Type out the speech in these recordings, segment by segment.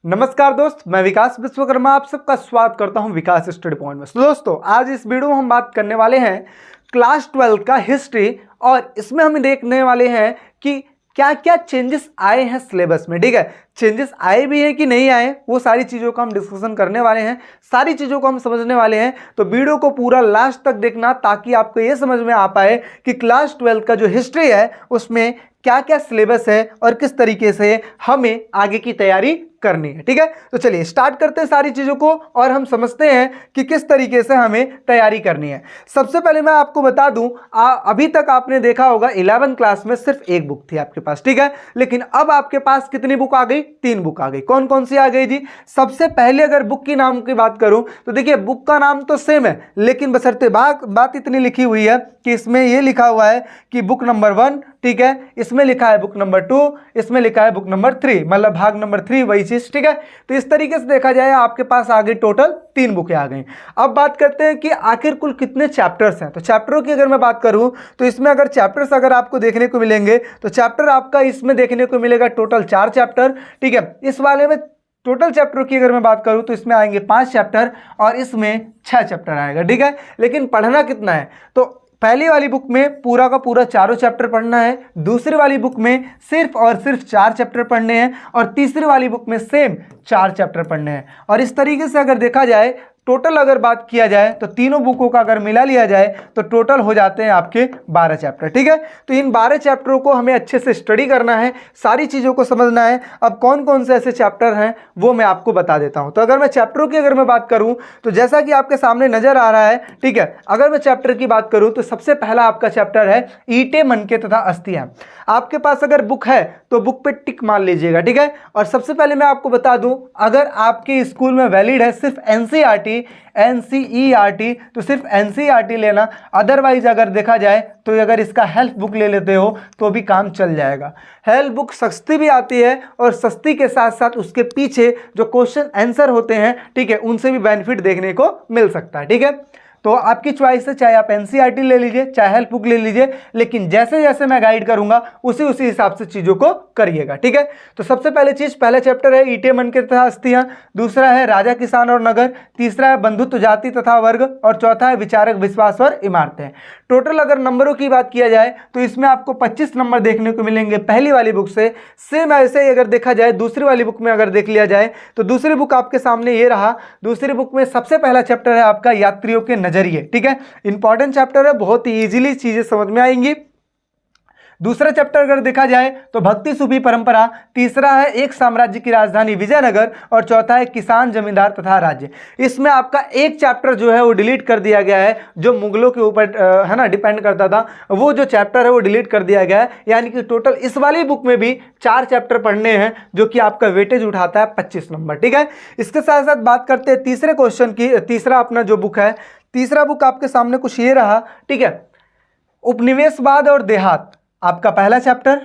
नमस्कार दोस्त, मैं विकास विश्वकर्मा आप सबका स्वागत करता हूं विकास स्टडी पॉइंट में। तो दोस्तों, आज इस वीडियो में हम बात करने वाले हैं क्लास 12 का हिस्ट्री और इसमें हम देखने वाले हैं कि क्या क्या चेंजेस आए हैं सिलेबस में। ठीक है, चेंजेस आए भी हैं कि नहीं आए, वो सारी चीज़ों का हम डिस्कशन करने वाले हैं, सारी चीज़ों को हम समझने वाले हैं। तो वीडियो को पूरा लास्ट तक देखना ताकि आपको ये समझ में आ पाए कि क्लास 12 का जो हिस्ट्री है उसमें क्या क्या सिलेबस है और किस तरीके से हमें आगे की तैयारी करनी है। ठीक है, तो चलिए स्टार्ट करते हैं सारी चीज़ों को और हम समझते हैं कि किस तरीके से हमें तैयारी करनी है। सबसे पहले मैं आपको बता दूं, अभी तक आपने देखा होगा 11th क्लास में सिर्फ एक बुक थी आपके पास। ठीक है, लेकिन अब आपके पास कितनी बुक आ गई? 3 बुक आ गई। कौन कौन सी आ गई जी? सबसे पहले अगर बुक की नाम की बात करूं तो देखिए, बुक का नाम तो सेम है, लेकिन बशर्ते बात इतनी लिखी हुई है कि इसमें यह लिखा हुआ है कि बुक नंबर 1, ठीक है, इसमें लिखा है बुक नंबर 2, इसमें लिखा है बुक नंबर 3, मतलब भाग नंबर 3 वही चीज। ठीक है, तो इस तरीके से देखा जाए आपके पास आगे टोटल 3 बुकें आ गई। अब बात करते हैं कि आखिर कुल कितने चैप्टर्स हैं। तो चैप्टरों की अगर मैं बात करूं तो इसमें अगर चैप्टर्स अगर आपको देखने को मिलेंगे तो चैप्टर आपका इसमें देखने को मिलेगा टोटल 4 चैप्टर। ठीक है, इस वाले में टोटल चैप्टर की अगर मैं बात करूं तो इसमें आएंगे 5 चैप्टर और इसमें 6 चैप्टर आएगा। ठीक है, लेकिन पढ़ना कितना है? तो पहली वाली बुक में पूरा का पूरा 4 चैप्टर पढ़ना है, दूसरी वाली बुक में सिर्फ और सिर्फ 4 चैप्टर पढ़ने हैं और तीसरी वाली बुक में सेम 4 चैप्टर पढ़ने हैं। और इस तरीके से अगर देखा जाए टोटल अगर बात किया जाए तो तीनों बुकों का अगर मिला लिया जाए तो टोटल हो जाते हैं आपके 12 चैप्टर। ठीक है, तो इन 12 चैप्टरों को हमें अच्छे से स्टडी करना है, सारी चीज़ों को समझना है। अब कौन कौन से ऐसे चैप्टर हैं वो मैं आपको बता देता हूं। तो अगर मैं चैप्टरों की अगर मैं बात करूं तो जैसा कि आपके सामने नजर आ रहा है, ठीक है, अगर मैं चैप्टर की बात करूं तो सबसे पहला आपका चैप्टर है ईंटें, मनके तथा अस्थियां। आपके पास अगर बुक है तो बुक पे टिक मार लीजिएगा। ठीक है, और सबसे पहले मैं आपको बता दूं, अगर आपके स्कूल में वैलिड है सिर्फ एनसीईआरटी तो सिर्फ एनसीईआरटी लेना। अदरवाइज अगर देखा जाए तो अगर इसका हेल्प बुक ले लेते हो तो भी काम चल जाएगा। हेल्प बुक सस्ती भी आती है और सस्ती के साथ साथ उसके पीछे जो क्वेश्चन आंसर होते हैं, ठीक है, उनसे भी बेनिफिट देखने को मिल सकता है। ठीक है, तो आपकी चॉइस है, चाहे आप एनसीईआरटी ले लीजिए चाहे हेल्प बुक ले लीजिए, लेकिन जैसे जैसे मैं गाइड करूंगा उसी हिसाब से चीजों को करिएगा। ठीक है, तो सबसे पहले चीज, पहला चैप्टर है ईंटें, मनके तथा अस्थियां, दूसरा है राजा, किसान और नगर, तीसरा है बंधुत्व, जाति तथा वर्ग और चौथा है विचारक, विश्वास और इमारतें। टोटल अगर नंबरों की बात किया जाए तो इसमें आपको 25 नंबर देखने को मिलेंगे पहली वाली बुक से। सेम ऐसे ही अगर देखा जाए दूसरी वाली बुक में अगर देख लिया जाए तो दूसरी बुक आपके सामने ये रहा। दूसरी बुक में सबसे पहला चैप्टर है आपका यात्रियों के नजरिए। ठीक है, इंपॉर्टेंट चैप्टर है, बहुत ही इजीली चीजें समझ में आएंगी। दूसरा चैप्टर अगर देखा जाए तो भक्ति सूफी परंपरा, तीसरा है एक साम्राज्य की राजधानी विजयनगर और चौथा है किसान, जमींदार तथा राज्य। इसमें आपका एक चैप्टर जो है वो डिलीट कर दिया गया है, जो मुगलों के ऊपर है ना डिपेंड करता था, वो जो चैप्टर है वो डिलीट कर दिया गया है। यानी कि टोटल इस वाली बुक में भी 4 चैप्टर पढ़ने हैं, जो कि आपका वेटेज उठाता है 25 नंबर। ठीक है, इसके साथ साथ बात करते हैं तीसरे क्वेश्चन की। तीसरा अपना जो बुक है, तीसरा बुक आपके सामने कुछ ये रहा। ठीक है, उपनिवेशवाद और देहात आपका पहला चैप्टर,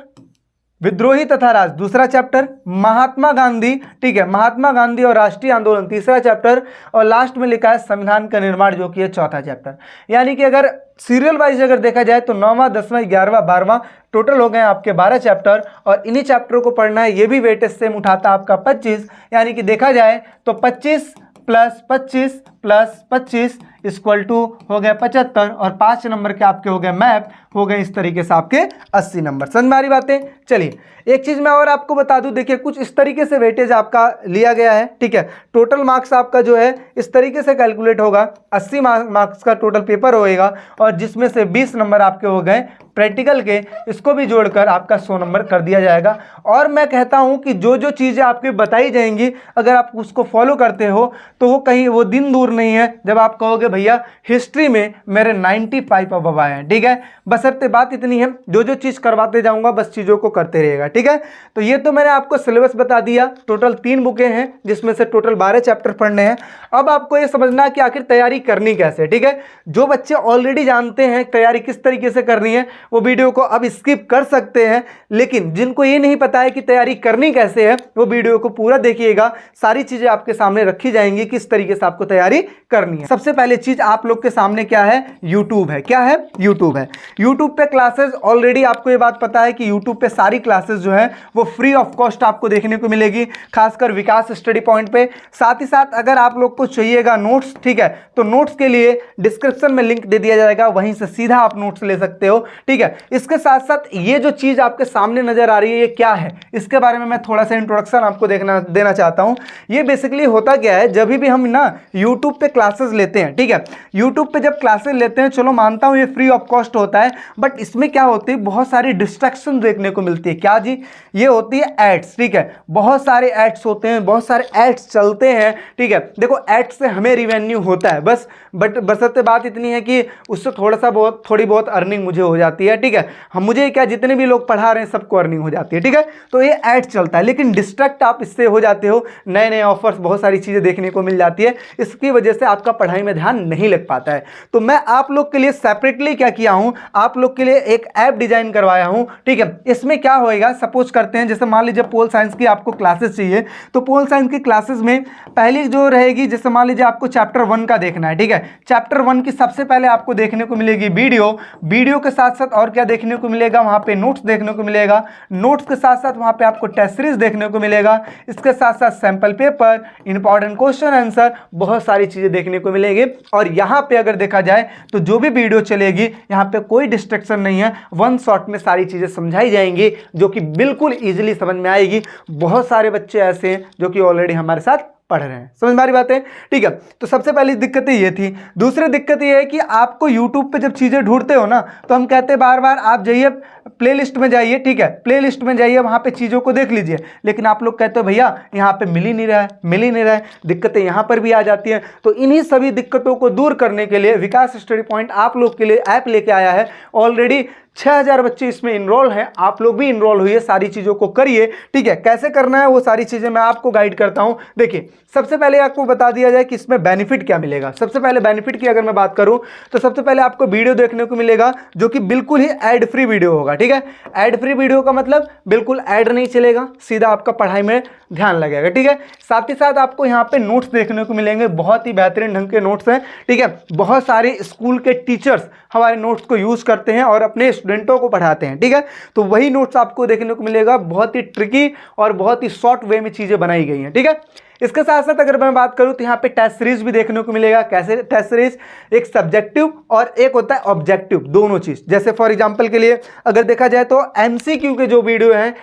विद्रोही तथा राज दूसरा चैप्टर, महात्मा गांधी, ठीक है, महात्मा गांधी और राष्ट्रीय आंदोलन तीसरा चैप्टर और लास्ट में लिखा है संविधान का निर्माण, जो कि है चौथा चैप्टर। यानी कि अगर सीरियल वाइज अगर देखा जाए तो 9वां, 10वां, 11वां, 12वां टोटल हो गए आपके 12 चैप्टर और इन्हीं चैप्टरों को पढ़ना है। ये भी वेटेज सेम उठाता है आपका 25। यानी कि देखा जाए तो 25 प्लस 25 प्लस 25 इक्वल टू हो गए 75 और 5 नंबर के आपके हो गए मैप, हो गए इस तरीके से आपके 80 नंबर। समझ में आ रही बातें? चलिए एक चीज मैं और आपको बता दूं, देखिए कुछ इस तरीके से वेटेज आपका लिया गया है। ठीक है, टोटल मार्क्स आपका जो है इस तरीके से कैलकुलेट होगा, 80 मार्क्स का टोटल पेपर होएगा और जिसमें से 20 नंबर आपके हो गए प्रैक्टिकल के, इसको भी जोड़कर आपका 100 नंबर कर दिया जाएगा। और मैं कहता हूं कि जो जो चीज़ें आपकी बताई जाएंगी अगर आप उसको फॉलो करते हो तो वो कहीं वो दिन दूर नहीं है जब आप कहोगे भैया हिस्ट्री में मेरे 95 अबव आए हैं। ठीक है, बशर्ते बात इतनी है, जो जो चीज़ करवाते जाऊंगा बस चीज़ों को करते रहेगा। ठीक है, तो ये तो मैंने आपको सिलेबस बता दिया। टोटल 3 बुकें हैं जिसमें से टोटल 12 चैप्टर पढ़ने हैं। अब आपको ये समझना है कि आखिर तैयारी करनी कैसे। ठीक है, जो बच्चे ऑलरेडी जानते हैं तैयारी किस तरीके से करनी है वो वीडियो को अब स्किप कर सकते हैं। लेकिन जिनको ये नहीं पता है कि तैयारी करनी कैसे है, वो वीडियो को पूरा देखिएगा, सारी चीज़ें आपके सामने रखी जाएंगी किस तरीके से आपको तैयारी करनी है। सबसे पहले चीज़ आप लोग के सामने क्या है, यूट्यूब है। क्या है, यूट्यूब है। यूट्यूब पे क्लासेस ऑलरेडी आपको ये बात पता है कि यूट्यूब पे सारी क्लासेस जो है वो फ्री ऑफ कॉस्ट आपको देखने को मिलेगी, खासकर विकास स्टडी पॉइंट पे। साथ ही साथ अगर आप लोग को चाहिएगा नोट्स, ठीक है, तो नोट्स के लिए डिस्क्रिप्शन में लिंक दे दिया जाएगा, वहीं से सीधा आप नोट्स ले सकते हो, ठीक है। इसके साथ साथ ये जो चीज़ आपके सामने नजर आ रही है, ये क्या है, इसके बारे में मैं थोड़ा सा इंट्रोडक्शन आपको देना चाहता हूँ। ये बेसिकली होता क्या है, जब भी हम ना यूट्यूब पे क्लासेस लेते हैं, ठीक है, यूट्यूब पे जब क्लासेस लेते हैं, चलो मानता हूँ ये फ्री ऑफ कॉस्ट होता है, बट इसमें क्या होती है, बहुत सारी डिस्ट्रैक्शन देखने को मिलती है। क्या जी, ये होती है एड्स, ठीक है, बहुत सारे एड्स होते हैं, बहुत सारे एड्स चलते हैं, ठीक है। देखो एड्स से हमें रिवेन्यू होता है बस, बट बशर्ते बात इतनी है कि उससे थोड़ी बहुत अर्निंग मुझे हो जाती है, ठीक है। हम मुझे क्या, जितने भी लोग पढ़ा रहे हैं सबको अर्निंग हो जाती है, ठीक है। तो ये एड चलता है, लेकिन डिस्ट्रैक्ट आप इससे हो जाते हो, नए नए ऑफर्स, बहुत सारी चीज़ें देखने को मिल जाती है, इसकी वजह से आपका पढ़ाई में ध्यान नहीं लग पाता है। तो मैं आप लोग के लिए सेपरेटली क्या किया हूं, आप लोग के लिए एक ऐप डिजाइन करवाया हूं, ठीक है। इसमें क्या होएगा, सपोज करते हैं जैसे मान लीजिए पोल साइंस की आपको क्लासेस चाहिए, तो पोल साइंस की क्लासेस में पहली जो रहेगी, जैसे मान लीजिए आपको चैप्टर 1 का देखना है, ठीक है, चैप्टर 1 की सबसे पहले आपको देखने को मिलेगी वीडियो के साथ साथ और क्या देखने को मिलेगा, वहां पे नोट्स देखने को मिलेगा, नोट्स के साथ साथ वहां पे आपको टेस्ट सीरीज देखने को मिलेगा, इसके साथ साथ sample paper, important question answer, बहुत सारी चीजें देखने को मिलेगी। और यहाँ पे अगर देखा जाए तो जो भी वीडियो चलेगी, यहाँ पे कोई डिस्ट्रैक्शन नहीं है, वन शॉट में सारी चीजें समझाई जाएंगी, जो कि बिल्कुल इजीली समझ में आएगी। बहुत सारे बच्चे ऐसे हैं जो कि ऑलरेडी हमारे साथ पढ़ रहे हैं, समझ में आ रही बात है, ठीक है। तो सबसे पहली दिक्कत ये थी। दूसरी दिक्कत ये है कि आपको YouTube पे जब चीज़ें ढूंढते हो ना, तो हम कहते हैं बार बार आप जाइए प्लेलिस्ट में जाइए, ठीक है, प्लेलिस्ट में जाइए, वहाँ पे चीज़ों को देख लीजिए, लेकिन आप लोग कहते हो भैया यहाँ पे मिल ही नहीं रहा है, दिक्कतें यहाँ पर भी आ जाती हैं। तो इन्हीं सभी दिक्कतों को दूर करने के लिए विकास स्टडी पॉइंट आप लोग के लिए ऐप लेके आया है। ऑलरेडी 6000 बच्चे इसमें इनरोल हैं, आप लोग भी इनरोल हुई है, सारी चीज़ों को करिए, ठीक है। कैसे करना है वो सारी चीज़ें मैं आपको गाइड करता हूं। देखिए सबसे पहले आपको बता दिया जाए कि इसमें बेनिफिट क्या मिलेगा। सबसे पहले बेनिफिट की अगर मैं बात करूं तो सबसे पहले आपको वीडियो देखने को मिलेगा जो कि बिल्कुल ही एड फ्री वीडियो होगा, ठीक है। एड फ्री वीडियो का मतलब बिल्कुल एड नहीं चलेगा, सीधा आपका पढ़ाई में ध्यान लगेगा, ठीक है। साथ ही साथ आपको यहाँ पे नोट्स देखने को मिलेंगे, बहुत ही बेहतरीन ढंग के नोट्स हैं, ठीक है। बहुत सारे स्कूल के टीचर्स हमारे नोट्स को यूज करते हैं और अपने स्टूडेंटों को पढ़ाते हैं, ठीक है। तो वही नोट्स आपको देखने को मिलेगा, बहुत ही ट्रिकी और बहुत ही शॉर्ट वे में चीजें बनाई गई हैं, ठीक है। इसके साथ साथ अगर मैं बात करूं तो यहाँ पे टेस्ट सीरीज भी देखने को मिलेगा। कैसे टेस्ट सीरीज, एक सब्जेक्टिव और एक होता है ऑब्जेक्टिव, दोनों चीज। जैसे फॉर एग्जांपल के लिए अगर देखा जाए तो एमसीक्यू के जो वीडियो हैं,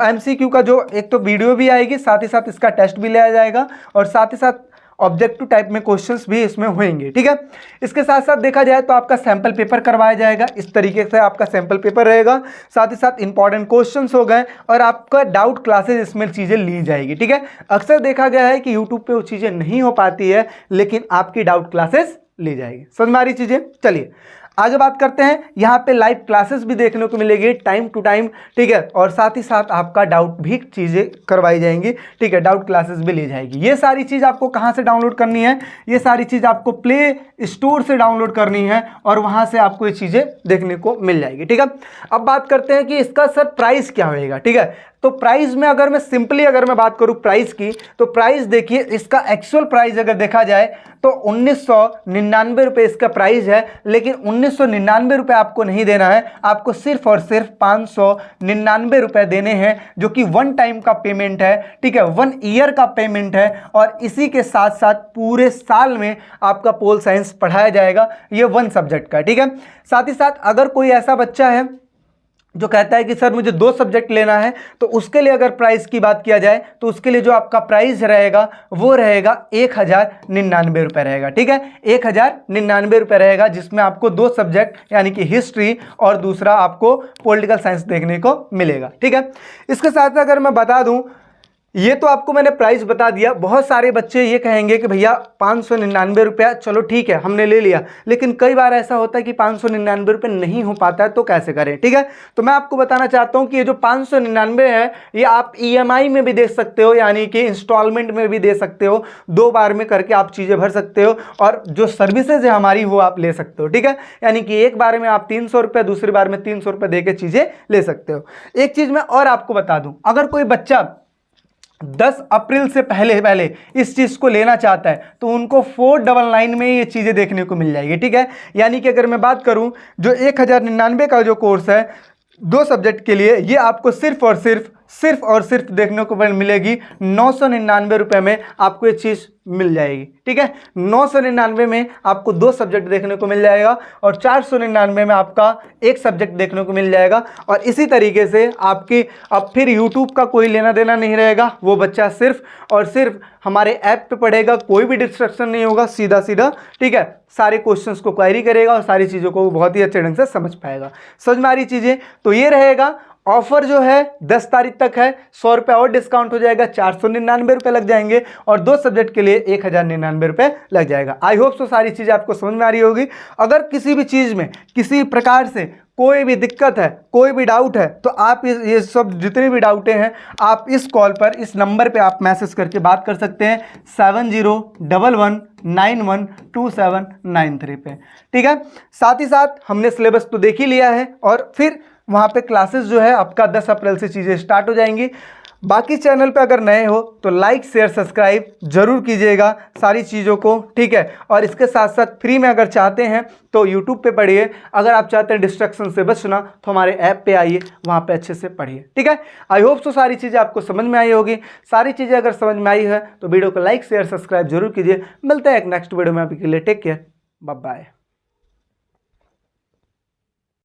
एमसीक्यू का जो एक तो वीडियो भी आएगी, साथ ही साथ इसका टेस्ट भी लिया जाएगा और साथ ही साथ ऑब्जेक्टिव टाइप में क्वेश्चंस भी इसमें होंगे, ठीक है। इसके साथ साथ देखा जाए तो आपका सैंपल पेपर करवाया जाएगा, इस तरीके से आपका सैंपल पेपर रहेगा, साथ ही साथ इंपॉर्टेंट क्वेश्चंस हो गए और आपका डाउट क्लासेस इसमें चीज़ें ली जाएगी, ठीक है। अक्सर देखा गया है कि यूट्यूब पे वो चीज़ें नहीं हो पाती है, लेकिन आपकी डाउट क्लासेस ली जाएगी। समझ में आ रही चीज़ें। चलिए आगे बात करते हैं। यहाँ पे लाइव क्लासेस भी देखने को मिलेगी टाइम टू टाइम, ठीक है, और साथ ही साथ आपका डाउट भी चीज़ें करवाई जाएंगी, ठीक है, डाउट क्लासेस भी ली जाएगी। ये सारी चीज़ आपको कहाँ से डाउनलोड करनी है, ये सारी चीज़ आपको प्ले स्टोर से डाउनलोड करनी है और वहाँ से आपको ये चीज़ें देखने को मिल जाएगी, ठीक है। अब बात करते हैं कि इसका सर प्राइस क्या होएगा, ठीक है। तो प्राइस में अगर मैं सिंपली अगर मैं बात करूं प्राइस की, तो प्राइस देखिए इसका एक्चुअल प्राइस अगर देखा जाए तो 1999 रुपये इसका प्राइस है, लेकिन 1999 रुपये आपको नहीं देना है, आपको सिर्फ और सिर्फ 599 रुपये देने हैं, जो कि वन टाइम का पेमेंट है, ठीक है, 1 ईयर का पेमेंट है। और इसी के साथ साथ पूरे साल में आपका पोल साइंस पढ़ाया जाएगा, ये 1 सब्जेक्ट का, ठीक है। साथ ही साथ अगर कोई ऐसा बच्चा है जो कहता है कि सर मुझे 2 सब्जेक्ट लेना है, तो उसके लिए अगर प्राइस की बात किया जाए तो उसके लिए जो आपका प्राइस रहेगा वो रहेगा 1099 रुपये रहेगा, ठीक है, 1099 रुपये रहेगा, जिसमें आपको 2 सब्जेक्ट यानी कि हिस्ट्री और दूसरा आपको पॉलिटिकल साइंस देखने को मिलेगा, ठीक है। इसके साथ अगर मैं बता दूं ये तो आपको मैंने प्राइस बता दिया। बहुत सारे बच्चे ये कहेंगे कि भैया 599 रुपया, चलो ठीक है हमने ले लिया, लेकिन कई बार ऐसा होता है कि 599 रुपये नहीं हो पाता है, तो कैसे करें? ठीक है, तो मैं आपको बताना चाहता हूँ कि ये जो 599 है ये आप EMI में भी दे सकते हो, यानी कि इंस्टॉलमेंट में भी दे सकते हो, 2 बार में करके आप चीज़ें भर सकते हो, और जो सर्विसेज है हमारी वो आप ले सकते हो। ठीक है, यानी कि एक बार में आप 300 रुपये, दूसरी बार में 300 रुपये दे के चीज़ें ले सकते हो। एक चीज़ मैं और आपको बता दूँ, अगर कोई बच्चा 10 अप्रैल से पहले इस चीज़ को लेना चाहता है तो उनको 499 में ये चीज़ें देखने को मिल जाएगी। ठीक है, यानी कि अगर मैं बात करूं जो 1099 का जो कोर्स है 2 सब्जेक्ट के लिए, ये आपको सिर्फ और सिर्फ देखने को मिलेगी 999 रुपये में आपको ये चीज़ मिल जाएगी। ठीक है, 999 में आपको 2 सब्जेक्ट देखने को मिल जाएगा और 499 में आपका 1 सब्जेक्ट देखने को मिल जाएगा। और इसी तरीके से आपकी अब फिर YouTube का कोई लेना देना नहीं रहेगा, वो बच्चा सिर्फ और सिर्फ हमारे ऐप पे पढ़ेगा, कोई भी डिस्ट्रक्शन नहीं होगा, सीधा सीधा ठीक है सारे क्वेश्चंस को क्वेरी करेगा और सारी चीज़ों को बहुत ही अच्छे ढंग से समझ पाएगा। समझ में आ रही चीज़ें? तो ये रहेगा। ऑफर जो है 10 तारीख तक है, 100 रुपये और डिस्काउंट हो जाएगा, 499 रुपये लग जाएंगे और 2 सब्जेक्ट के लिए 1099 रुपये लग जाएगा। आई होप सो सारी चीज़ें आपको समझ में आ रही होगी। अगर किसी भी चीज़ में किसी प्रकार से कोई भी दिक्कत है, कोई भी डाउट है, तो आप ये सब जितने भी डाउटें हैं आप इस कॉल पर, इस नंबर पे आप मैसेज करके बात कर सकते हैं 7011912793 पे। ठीक है, साथ ही साथ हमने सिलेबस तो देख ही लिया है और फिर वहाँ पे क्लासेस जो है आपका 10 अप्रैल से चीज़ें स्टार्ट हो जाएंगी। बाकी चैनल पे अगर नए हो तो लाइक शेयर सब्सक्राइब जरूर कीजिएगा सारी चीज़ों को। ठीक है, और इसके साथ साथ फ्री में अगर चाहते हैं तो यूट्यूब पे पढ़िए, अगर आप चाहते हैं डिस्ट्रैक्शन से बचना तो हमारे ऐप पे आइए, वहाँ पे अच्छे से पढ़िए। ठीक है, आई होप सो सारी चीज़ें आपको समझ में आई होगी। सारी चीज़ें अगर समझ में आई है तो वीडियो को लाइक शेयर सब्सक्राइब जरूर कीजिए। मिलते हैं एक नेक्स्ट वीडियो में, अभी के लिए टेक केयर, बाय बाय।